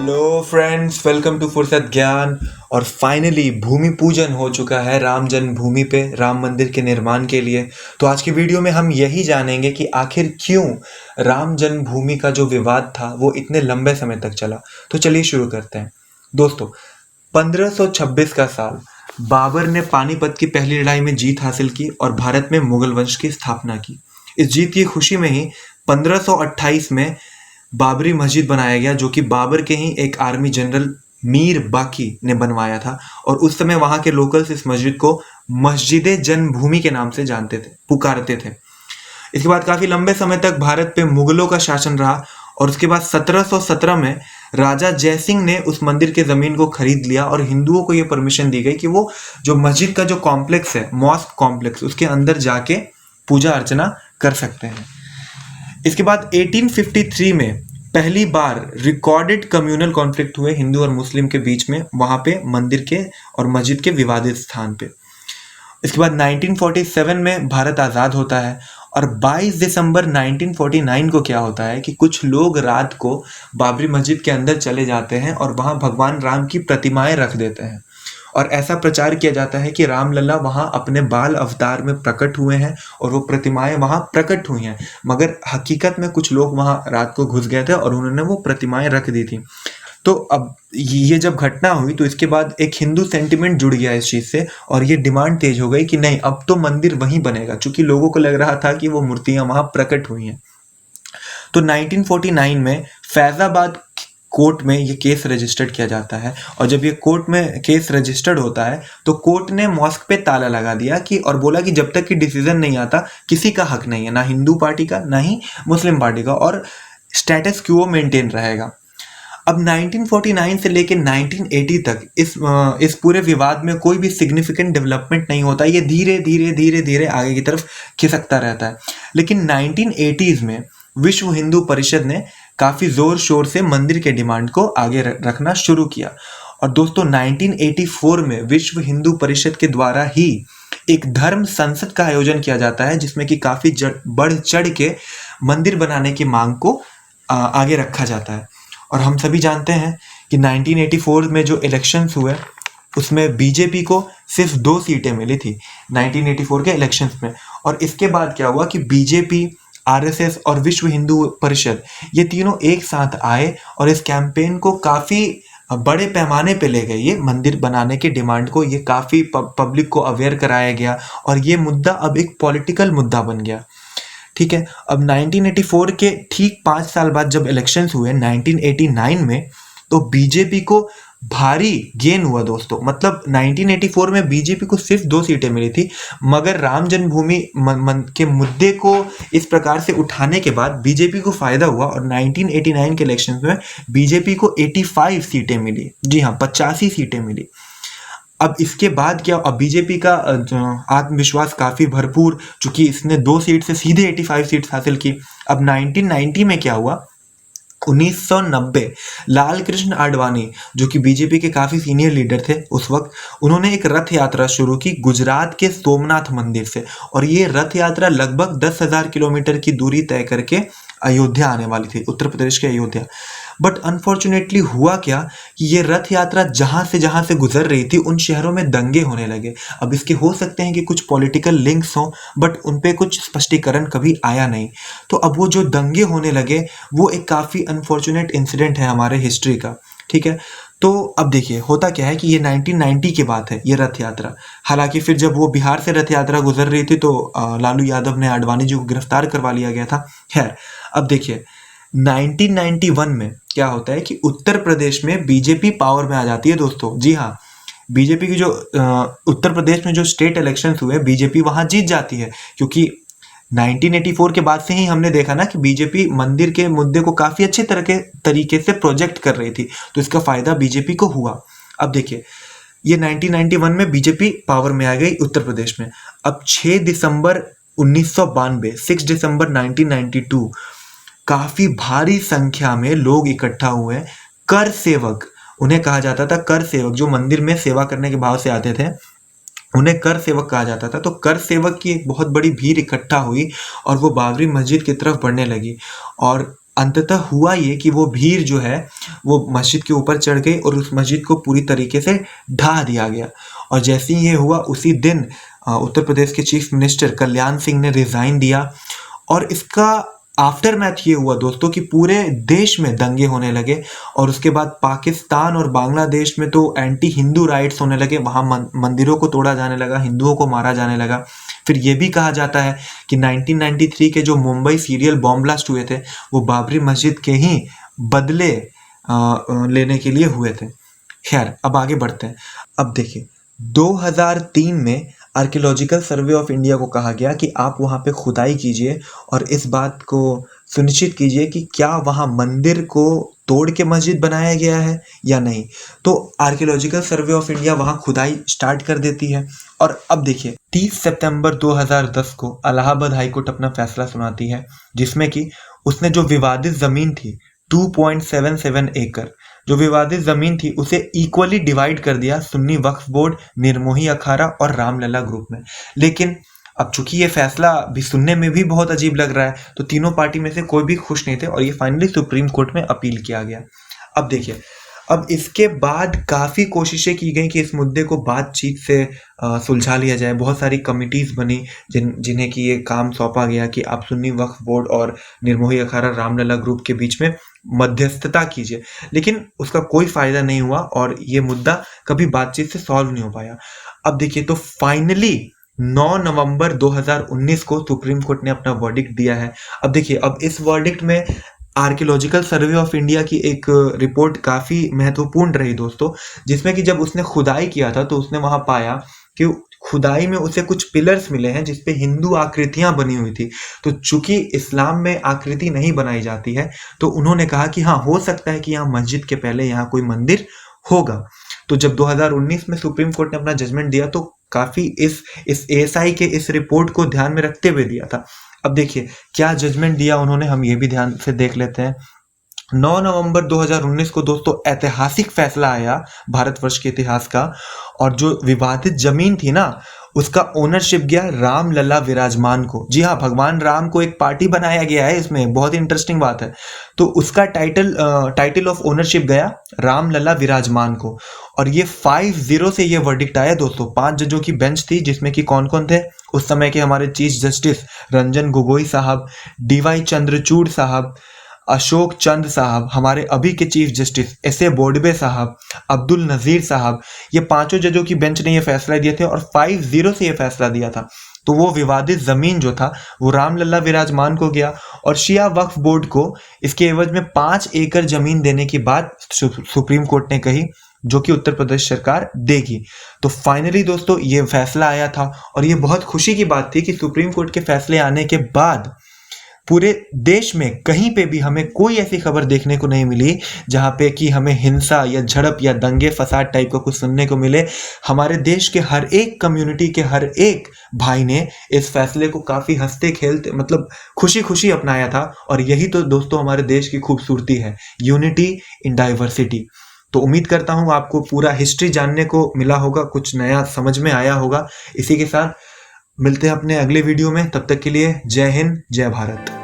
Hello friends, welcome to फुर्सत ज्ञान। और फाइनली भूमि पूजन हो चुका है राम जन्मभूमि पे, राम मंदिर के निर्माण के लिए। तो आज की वीडियो में हम यही जानेंगे कि आखिर क्यों राम जन्मभूमि का जो विवाद था वो इतने लंबे समय तक चला। तो चलिए शुरू करते हैं दोस्तों। 1526 का साल, बाबर ने पानीपत की पहली लड़ाई में जीत हासिल की और भारत में मुगल वंश की स्थापना की। इस जीत की खुशी में ही 1528 में बाबरी मस्जिद बनाया गया, जो कि बाबर के ही एक आर्मी जनरल मीर बाकी ने बनवाया था। और उस समय वहां के लोकल्स इस मस्जिद को मस्जिद जन्मभूमि के नाम से जानते थे, पुकारते थे। इसके बाद काफी लंबे समय तक भारत पे मुगलों का शासन रहा और उसके बाद 1717 में राजा जयसिंह ने उस मंदिर के जमीन को खरीद लिया और हिंदुओं को यह परमिशन दी गई कि वो जो मस्जिद का जो कॉम्प्लेक्स है, मॉस्क कॉम्प्लेक्स, उसके अंदर जाके पूजा अर्चना कर सकते हैं। इसके बाद 1853 में पहली बार रिकॉर्डेड कम्युनल कॉन्फ्लिक्ट हुए हिंदू और मुस्लिम के बीच में, वहां पे मंदिर के और मस्जिद के विवादित स्थान पे। इसके बाद 1947 में भारत आज़ाद होता है और 22 दिसंबर 1949 को क्या होता है कि कुछ लोग रात को बाबरी मस्जिद के अंदर चले जाते हैं और वहां भगवान राम की प्रतिमाएं रख देते हैं। और ऐसा प्रचार किया जाता है कि रामलला वहां अपने बाल अवतार में प्रकट हुए हैं और वो प्रतिमाएं वहां प्रकट हुई हैं। मगर हकीकत में कुछ लोग वहां रात को घुस गए थे और उन्होंने वो प्रतिमाएं रख दी थी। तो अब ये जब घटना हुई तो इसके बाद एक हिंदू सेंटिमेंट जुड़ गया इस चीज से और ये डिमांड तेज हो गई कि नहीं, अब तो मंदिर वहीं बनेगा, क्योंकि लोगों को लग रहा था कि वो मूर्तियां वहां प्रकट हुई हैं। तो 1949 में फैजाबाद कोर्ट में ये केस रजिस्टर्ड किया जाता है और जब ये कोर्ट में केस रजिस्टर्ड होता है तो कोर्ट ने मॉस्क पे ताला लगा दिया कि और बोला कि जब तक कि डिसीजन नहीं आता किसी का हक नहीं है, ना हिंदू पार्टी का ना ही मुस्लिम पार्टी का, और स्टेटस क्वो मेंटेन रहेगा। अब 1949 से लेकर 1980 तक इस पूरे विवाद में कोई भी सिग्निफिकेंट डेवलपमेंट नहीं होता। ये धीरे धीरे धीरे धीरे आगे की तरफ खिसकता रहता है। लेकिन 1980s में विश्व हिंदू परिषद ने काफी जोर शोर से मंदिर के डिमांड को आगे रखना शुरू किया। और दोस्तों 1984 में विश्व हिंदू परिषद के द्वारा ही एक धर्म संसद का आयोजन किया जाता है, जिसमें कि काफी बढ़ चढ़ के मंदिर बनाने की मांग को आगे रखा जाता है। और हम सभी जानते हैं कि 1984 में जो इलेक्शंस हुए उसमें बीजेपी को सिर्फ 2 सीटें मिली थी 1984 के इलेक्शंस में। और इसके बाद क्या हुआ कि बीजेपी, आरएसएस और विश्व हिंदू परिषद ये तीनों एक साथ आए और इस कैंपेन को काफी बड़े पैमाने पे ले गए। ये मंदिर बनाने की डिमांड को ये काफी पब्लिक को अवेयर कराया गया और ये मुद्दा अब एक पॉलिटिकल मुद्दा बन गया। ठीक है, अब 1984 के ठीक 5 साल बाद जब इलेक्शंस हुए 1989 में, तो बीजेपी को भारी गेन हुआ दोस्तों। मतलब 1984 में बीजेपी को सिर्फ 2 सीटें मिली थी, मगर राम जन्मभूमि के मुद्दे को इस प्रकार से उठाने के बाद बीजेपी को फायदा हुआ और 1989 के इलेक्शंस में बीजेपी को 85 सीटें मिली। जी हाँ, 85 सीटें मिली। अब इसके बाद क्या, अब बीजेपी का आत्मविश्वास काफी भरपूर, चूंकि इसने 2 सीट से सीधे 85 सीट हासिल की। अब 1990 में क्या हुआ, 1990 लाल कृष्ण आडवाणी, जो कि बीजेपी के काफी सीनियर लीडर थे उस वक्त, उन्होंने एक रथ यात्रा शुरू की गुजरात के सोमनाथ मंदिर से। और ये रथ यात्रा लगभग 10,000 किलोमीटर की दूरी तय करके अयोध्या आने वाली थी, उत्तर प्रदेश के अयोध्या। बट अनफॉर्चुनेटली हुआ क्या कि ये रथ यात्रा जहां से गुजर रही थी उन शहरों में दंगे होने लगे। अब इसके हो सकते हैं कि कुछ पॉलिटिकल लिंक्स हों, बट उनपे कुछ स्पष्टीकरण कभी आया नहीं। तो अब वो जो दंगे होने लगे वो एक काफी अनफॉर्चुनेट इंसिडेंट है हमारे हिस्ट्री का। ठीक है, तो अब देखिए होता क्या है कि ये 1990 की बात है, ये रथ यात्रा। हालांकि फिर जब वो बिहार से रथ यात्रा गुजर रही थी तो लालू यादव ने आडवाणी जी को गिरफ्तार करवा लिया गया था। खैर, अब देखिए 1991 में क्या होता है कि उत्तर प्रदेश में बीजेपी पावर में आ जाती है दोस्तों। जी हाँ, बीजेपी की जो उत्तर प्रदेश में जो स्टेट इलेक्शंस हुए बीजेपी वहां जीत जाती है, क्योंकि 1984 के बाद से ही हमने देखा ना कि बीजेपी मंदिर के मुद्दे को काफी अच्छे तरीके से प्रोजेक्ट कर रही थी, तो इसका फायदा बीजेपी को हुआ। अब देखिए ये 1991 में बीजेपी पावर में आ गई उत्तर प्रदेश में। अब 6 दिसंबर 1992, 6 दिसंबर 1992, काफी भारी संख्या में लोग इकट्ठा हुए। कर सेवक, उन्हें कहा जाता था कर सेवक, जो मंदिर में सेवा करने के भाव से आते थे उन्हें कर सेवक कहा जाता था। तो कर सेवक की एक बहुत बड़ी भीड़ इकट्ठा हुई और वो बाबरी मस्जिद की तरफ बढ़ने लगी। और अंततः हुआ ये कि वो भीड़ जो है वो मस्जिद के ऊपर चढ़ गई और उस मस्जिद को पूरी तरीके से ढा दिया गया। और जैसे ही ये हुआ उसी दिन उत्तर प्रदेश के चीफ मिनिस्टर कल्याण सिंह ने रिजाइन दिया। और इसका आफ्टर मैथ ये हुआ दोस्तों कि पूरे देश में दंगे होने लगे और उसके बाद पाकिस्तान और बांग्लादेश में तो एंटी हिंदू राइट्स होने लगे, वहाँ मंदिरों को तोड़ा जाने लगा, हिंदुओं को मारा जाने लगा। फिर ये भी कहा जाता है कि 1993 के जो मुंबई सीरियल बॉम्ब ब्लास्ट हुए थे वो बाबरी मस्जिद के ही बदले लेने के लिए हुए थे। खैर अब आगे बढ़ते हैं। अब देखिए 2003 में आर्कियोलॉजिकल सर्वे ऑफ इंडिया को कहा गया कि आप वहाँ पे खुदाई कीजिए और इस बात को सुनिश्चित कीजिए कि क्या वहाँ मंदिर को तोड़ के मस्जिद बनाया गया है या नहीं। तो आर्कियोलॉजिकल सर्वे ऑफ इंडिया वहाँ खुदाई स्टार्ट कर देती है। और अब देखिए 30 सितंबर 2010 को इलाहाबाद हाईकोर्ट अपना फैसला सुनाती है, जिसमें कि उसने जो विवादित ज़मीन थी 2.77 एकड़ जो विवादित जमीन थी उसे इक्वली डिवाइड कर दिया सुन्नी वक्फ बोर्ड, निर्मोही अखाड़ा और रामलला ग्रुप में। लेकिन अब चूंकि ये फैसला भी सुनने में भी बहुत अजीब लग रहा है तो तीनों पार्टी में से कोई भी खुश नहीं थे और ये फाइनली सुप्रीम कोर्ट में अपील किया गया। अब देखिए अब इसके बाद काफ़ी कोशिशें की गई कि इस मुद्दे को बातचीत से सुलझा लिया जाए। बहुत सारी कमिटीज़ बनी जिन्हें कि ये काम सौंपा गया कि आप सुन्नी वक्फ बोर्ड और निर्मोही अखाड़ा रामलला ग्रुप के बीच में मध्यस्थता कीजिए, लेकिन उसका कोई फ़ायदा नहीं हुआ और ये मुद्दा कभी बातचीत से सॉल्व नहीं हो पाया। अब देखिए तो फाइनली 9 नवंबर 2019 को सुप्रीम कोर्ट ने अपना वर्डिक्ट दिया है। अब देखिए अब इस वर्डिक्ट में आर्कियोलॉजिकल सर्वे ऑफ इंडिया की एक रिपोर्ट काफ़ी महत्वपूर्ण रही दोस्तों, जिसमें कि जब उसने खुदाई किया था तो उसने वहाँ पाया कि खुदाई में उसे कुछ पिलर्स मिले हैं जिसपे हिंदू आकृतियां बनी हुई थी। तो चूंकि इस्लाम में आकृति नहीं बनाई जाती है तो उन्होंने कहा कि हाँ हो सकता है कि यहाँ मस्जिद के पहले यहाँ कोई मंदिर होगा। तो जब 2019 में सुप्रीम कोर्ट ने अपना जजमेंट दिया तो काफ़ी इस एएसआई के इस रिपोर्ट को ध्यान में रखते हुए दिया था। अब देखिए क्या जजमेंट दिया उन्होंने, हम ये भी ध्यान से देख लेते हैं। 9 नवंबर 2019 को दोस्तों ऐतिहासिक फैसला आया भारतवर्ष के इतिहास का, और जो विवादित जमीन थी ना उसका ओनरशिप गया रामलला विराजमान को। जी हाँ, भगवान राम को एक पार्टी बनाया गया है इसमें, बहुत ही इंटरेस्टिंग बात है। तो उसका टाइटल ऑफ ओनरशिप गया रामलला विराजमान को। और ये 5-0 से ये वर्डिक्ट आया दोस्तों। 5 जजों की बेंच थी जिसमें कि कौन कौन थे उस समय के हमारे चीफ जस्टिस रंजन गोगोई साहब, डीवाई चंद्रचूड़ साहब, अशोक चंद साहब, हमारे अभी के चीफ जस्टिस एस.ए. बोडबे साहब, अब्दुल नज़ीर साहब, ये पांचों जजों की बेंच ने ये फैसला दिए थे और 5-0 से ये फैसला दिया था। तो वो विवादित जमीन जो था वो रामलला विराजमान को गया और शिया वक्फ बोर्ड को इसके एवज में 5 एकड़ जमीन देने की बात सुप्रीम कोर्ट ने कही, जो कि उत्तर प्रदेश सरकार देगी। तो फाइनली दोस्तों ये फैसला आया था और ये बहुत खुशी की बात थी कि सुप्रीम कोर्ट के फैसले आने के बाद पूरे देश में कहीं पे भी हमें कोई ऐसी खबर देखने को नहीं मिली जहाँ पे कि हमें हिंसा या झड़प या दंगे फसाद टाइप का कुछ सुनने को मिले। हमारे देश के हर एक कम्युनिटी के हर एक भाई ने इस फैसले को काफ़ी हंसते खेलते मतलब खुशी खुशी अपनाया था। और यही तो दोस्तों हमारे देश की खूबसूरती है, यूनिटी इन डाइवर्सिटी। तो उम्मीद करता हूँ आपको पूरा हिस्ट्री जानने को मिला होगा, कुछ नया समझ में आया होगा। इसी के साथ मिलते हैं अपने अगले वीडियो में, तब तक के लिए जय हिंद जय भारत।